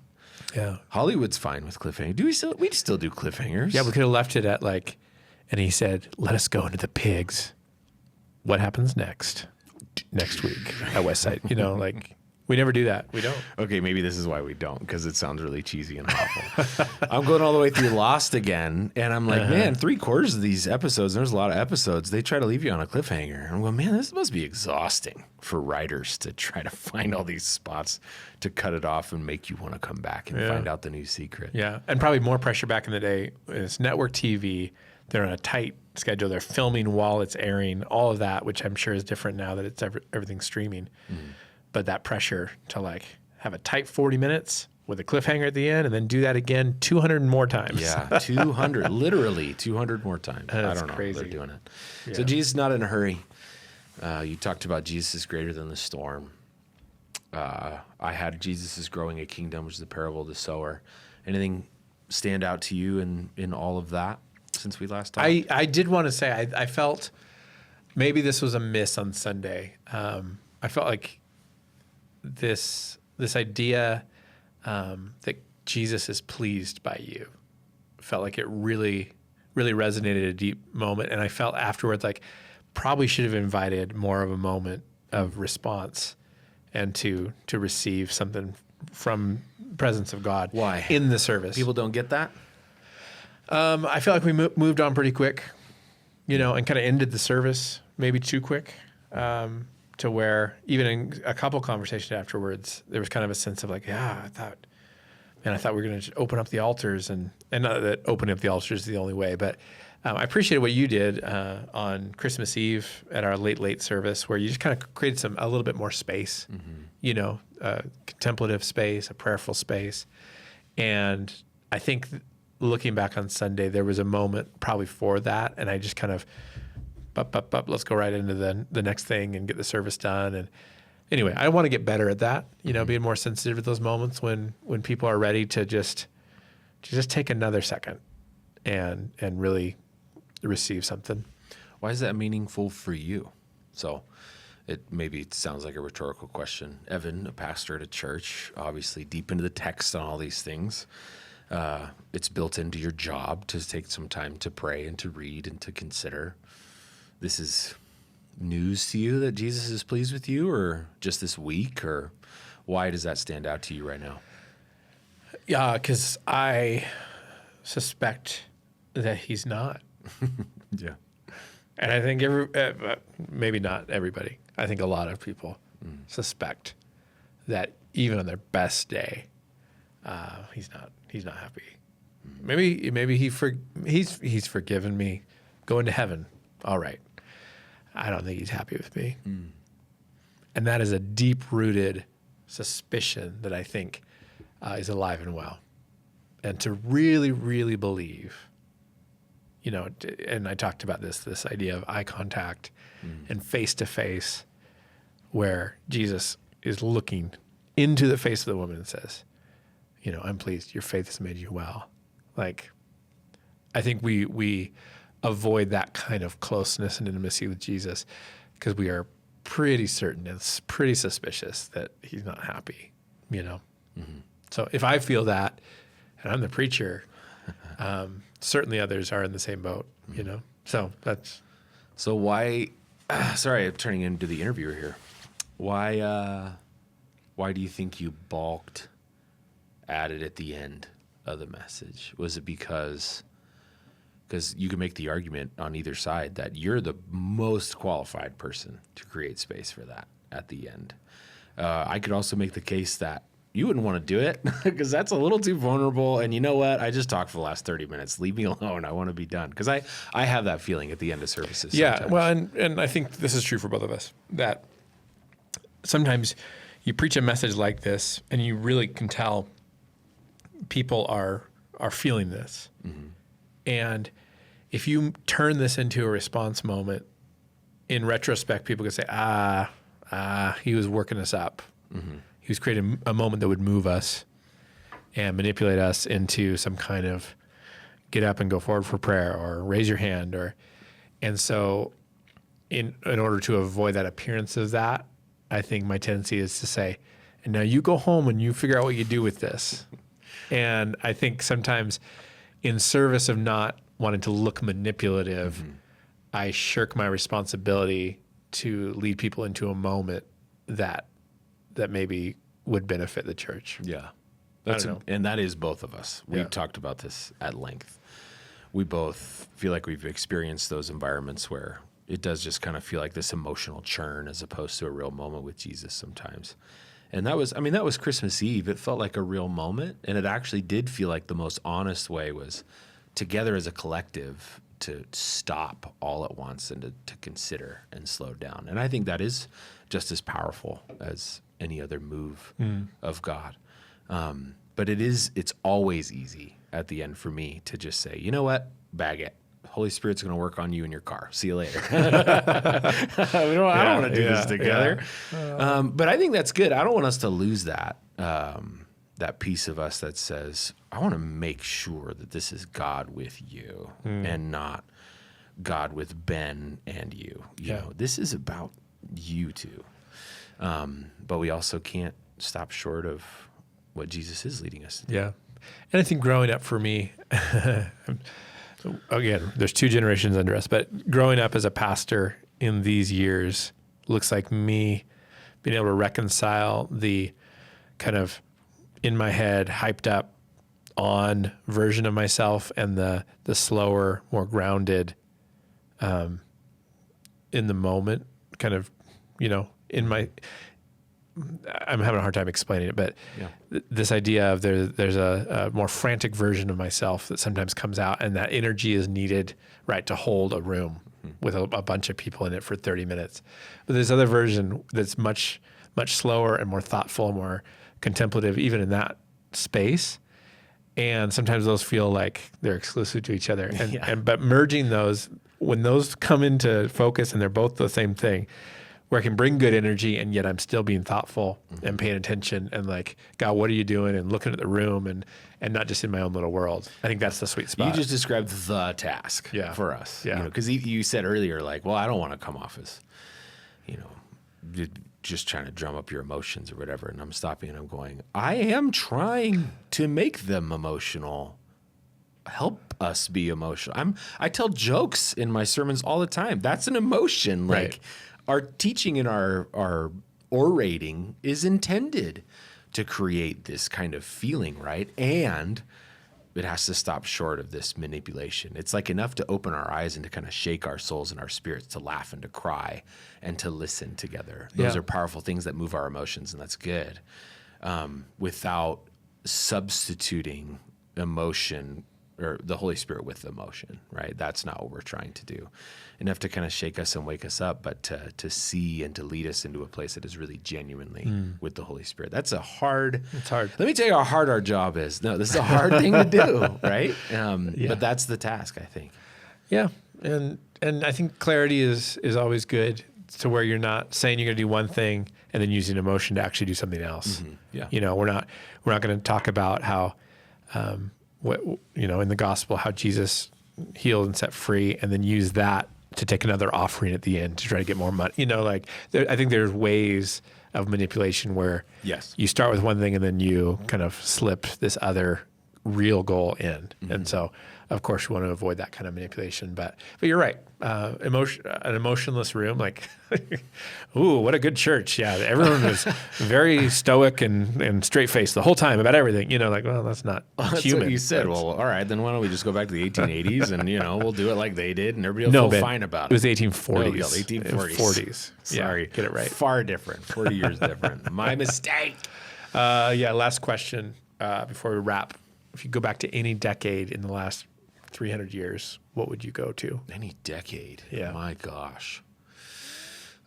Yeah, Hollywood's fine with cliffhangers. We still do cliffhangers. Yeah, we could have left it at and he said, "Let us go into the pigs. What happens next week at Westside?" We never do that. We don't. Okay, maybe this is why we don't, because it sounds really cheesy and awful. I'm going all the way through Lost again, and I'm like, man, 3/4 of these episodes, there's a lot of episodes, they try to leave you on a cliffhanger. I'm going, man, this must be exhausting for writers to try to find all these spots to cut it off and make you want to come back and find out the new secret. Yeah, and probably more pressure back in the day. It's network TV. They're on a tight schedule. They're filming while it's airing, all of that, which I'm sure is different now that it's everything's streaming. But that pressure to have a tight 40 minutes with a cliffhanger at the end and then do that again 200 more times. Yeah, 200, literally 200 more times. I don't know crazy. how they're doing it. Yeah. So Jesus is not in a hurry. You talked about Jesus is greater than the storm. I had Jesus is growing a kingdom, which is the parable of the sower. Anything stand out to you in all of that since we last talked? I did want to say I felt maybe this was a miss on Sunday. I felt like this idea that Jesus is pleased by you felt like it really, really resonated, a deep moment. And I felt afterwards like probably should have invited more of a moment of response and to receive something from presence of God. Why? In the service. People don't get that? I feel like we moved on pretty quick, and kind of ended the service maybe too quick, to where even in a couple conversations afterwards, there was kind of a sense of like, I thought we were going to open up the altars, and not that opening up the altars is the only way, but I appreciated what you did on Christmas Eve at our late service, where you just kind of created a little bit more space, a contemplative space, a prayerful space. And I think looking back on Sunday, there was a moment probably for that, and I just kind of, let's go right into the next thing and get the service done. And anyway, I want to get better at that, being more sensitive to those moments when people are ready to just take another second and really receive something. Why is that meaningful for you? So it sounds like a rhetorical question. Evan, a pastor at a church, obviously deep into the text on all these things. It's built into your job to take some time to pray and to read and to consider. This is news to you that Jesus is pleased with you, or just this week, or why does that stand out to you right now? Yeah, because I suspect that he's not. Yeah. And I think maybe not everybody. I think a lot of people suspect that even on their best day, he's not happy. Maybe he's forgiven me, going to heaven. All right. I don't think he's happy with me. And that is a deep-rooted suspicion that I think is alive and well. And to really, really believe, and I talked about this idea of eye contact and face-to-face, where Jesus is looking into the face of the woman and says, I'm pleased, your faith has made you well. Like, I think we avoid that kind of closeness and intimacy with Jesus because we are pretty certain and pretty suspicious that he's not happy, So if I feel that, and I'm the preacher, certainly others are in the same boat, So that's... So why... sorry, I'm turning into the interviewer here. Why do you think you balked at it at the end of the message? Was it because you can make the argument on either side that you're the most qualified person to create space for that at the end. I could also make the case that you wouldn't want to do it because that's a little too vulnerable. And you know what? I just talked for the last 30 minutes. Leave me alone. I want to be done. Because I have that feeling at the end of services. Yeah. Sometimes. Well, and I think this is true for both of us, that sometimes you preach a message like this and you really can tell people are feeling this. Mm-hmm. And if you turn this into a response moment, in retrospect, people could say, he was working us up. Mm-hmm. He was creating a moment that would move us and manipulate us into some kind of get up and go forward for prayer or raise your hand. And so in order to avoid that appearance of that, I think my tendency is to say, and now you go home and you figure out what you do with this. And I think sometimes in service of not wanting to look manipulative, mm-hmm. I shirk my responsibility to lead people into a moment that maybe would benefit the church. Yeah. And that is both of us. We've talked about this at length. We both feel like we've experienced those environments where it does just kind of feel like this emotional churn as opposed to a real moment with Jesus sometimes. And that was Christmas Eve. It felt like a real moment. And it actually did feel like the most honest way was together as a collective to stop all at once and to consider and slow down. And I think that is just as powerful as any other move of God. But it's always easy at the end for me to just say, you know what, bag it. Holy Spirit's going to work on you in your car. See you later. I don't want to do this together. Yeah. But I think that's good. I don't want us to lose that piece of us that says, I want to make sure that this is God with you and not God with Ben and you. You know, this is about you two. But we also can't stop short of what Jesus is leading us to do. Yeah. And I think growing up for me, again, there's 2 generations under us, but growing up as a pastor in these years looks like me being able to reconcile the kind of in my head, hyped up on version of myself and the slower, more grounded, in the moment kind of, I'm having a hard time explaining it, but this idea of there's a more frantic version of myself that sometimes comes out, and that energy is needed, right, to hold a room with a bunch of people in it for 30 minutes. But there's other version that's much, much slower and more thoughtful, more contemplative, even in that space. And sometimes those feel like they're exclusive to each other. But merging those, when those come into focus and they're both the same thing, where I can bring good energy and yet I'm still being thoughtful and paying attention and like, God, what are you doing? And looking at the room and not just in my own little world. I think that's the sweet spot. You just described the task for us. Yeah. Because you said earlier, like, well, I don't want to come off as, just trying to drum up your emotions or whatever. And I'm stopping and I'm going, I am trying to make them emotional. Help us be emotional. I tell jokes in my sermons all the time. That's an emotion. Like, right. Our teaching and our orating is intended to create this kind of feeling, right? And it has to stop short of this manipulation. It's like enough to open our eyes and to kind of shake our souls and our spirits, to laugh and to cry and to listen together. Those are powerful things that move our emotions, and that's good. Without substituting emotion or the Holy Spirit with emotion, right? That's not what we're trying to do. Enough to kind of shake us and wake us up, but to see and to lead us into a place that is really genuinely with the Holy Spirit. That's it's hard. Let me tell you how hard our job is. No, this is a hard thing to do, right? But that's the task, I think. Yeah. And I think clarity is always good, to where you're not saying you're going to do one thing and then using emotion to actually do something else. Mm-hmm. Yeah. We're not going to talk about how, in the gospel, how Jesus healed and set free, and then use that to take another offering at the end to try to get more money. I think there's ways of manipulation where you start with one thing and then you kind of slip this other real goal in. Mm-hmm. And so, of course, we want to avoid that kind of manipulation. But you're right. An emotionless room, like, ooh, what a good church. Yeah, everyone was very stoic and straight-faced the whole time about everything. Well, that's not that's human. What you said. Well, all right, then why don't we just go back to the 1880s and, we'll do it like they did, and everybody will feel fine about it. It was the 1840s. No, 1840s. 40s. Sorry. Get it right. Far different. 40 years different. My mistake. Last question before we wrap. If you go back to any decade in the last 300 years, what would you go to? Any decade? Yeah. My gosh.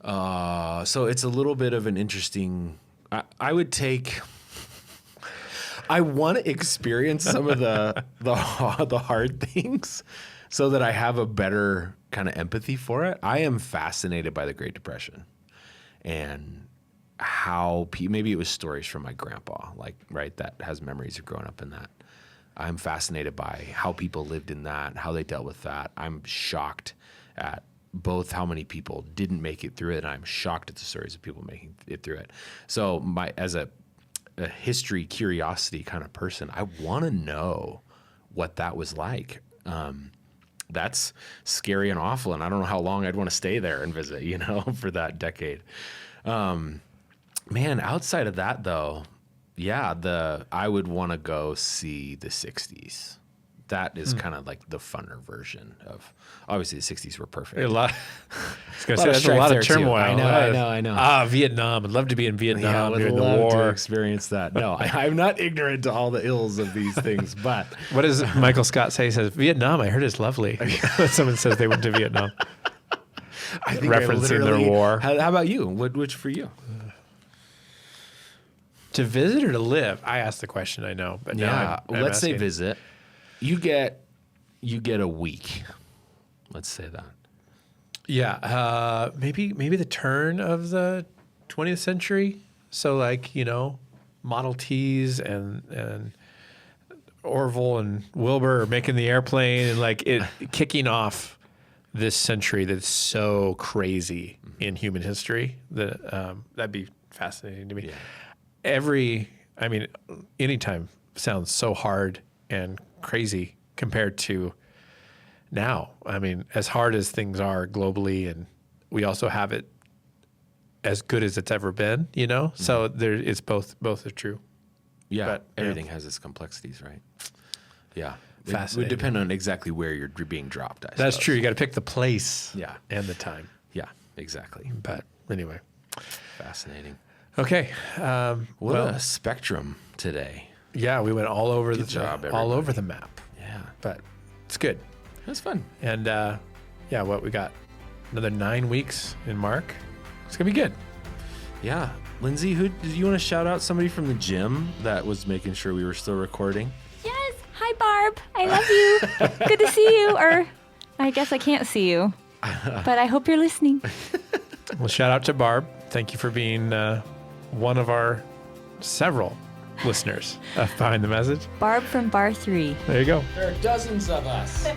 So it's a little bit of an interesting. I would take. I want to experience some of the hard things, so that I have a better kind of empathy for it. I am fascinated by the Great Depression, and how maybe it was stories from my grandpa, that has memories of growing up in that. I'm fascinated by how people lived in that, how they dealt with that. I'm shocked at both how many people didn't make it through it, and I'm shocked at the stories of people making it through it. So as a history curiosity kind of person, I want to know what that was like. That's scary and awful, and I don't know how long I'd want to stay there and visit, for that decade. Outside of that, though, I would want to go see the 60s. That is kind of like the funner version of, obviously the 60s were perfect. There's a lot of turmoil. I know. Vietnam. I'd love to be in Vietnam during the war. war. To experience that. No, I'm not ignorant to all the ills of these things, but. What does Michael Scott say? He says, Vietnam, I heard is lovely. Someone says they went to Vietnam. I think referencing their war. How about you? Which for you? To visit or to live? I asked the question, I know, but now I'm let's asking. say visit. You get a week. Let's say that. Yeah, maybe the turn of the 20th century. So Model Ts and Orville and Wilbur are making the airplane, and it kicking off this century that's so crazy in human history. That'd be fascinating to me. Yeah. Anytime sounds so hard and crazy compared to now. I mean, as hard as things are globally, and we also have it as good as it's ever been, you know? So it's both are true. Yeah, But, yeah. everything has its complexities, right? Yeah. It Fascinating. would depend on exactly where you're being dropped, I That's suppose. true. You got to pick the place Yeah. and the time. Yeah, exactly. But anyway. Fascinating. Okay. What a spectrum today. Yeah, we went all over Good job, all over everybody. the map. Yeah. But it's good. That's fun. And what we got? Another 9 weeks in Mark. It's gonna be good. Yeah. Lindsay, do you want to shout out somebody from the gym that was making sure we were still recording? Yes. Hi, Barb. I love you. Good to see you. Or I guess I can't see you, but I hope you're listening. Well, shout out to Barb. Thank you for being one of our several listeners behind the message. Barb from Bar 3. There you go. There are dozens of us.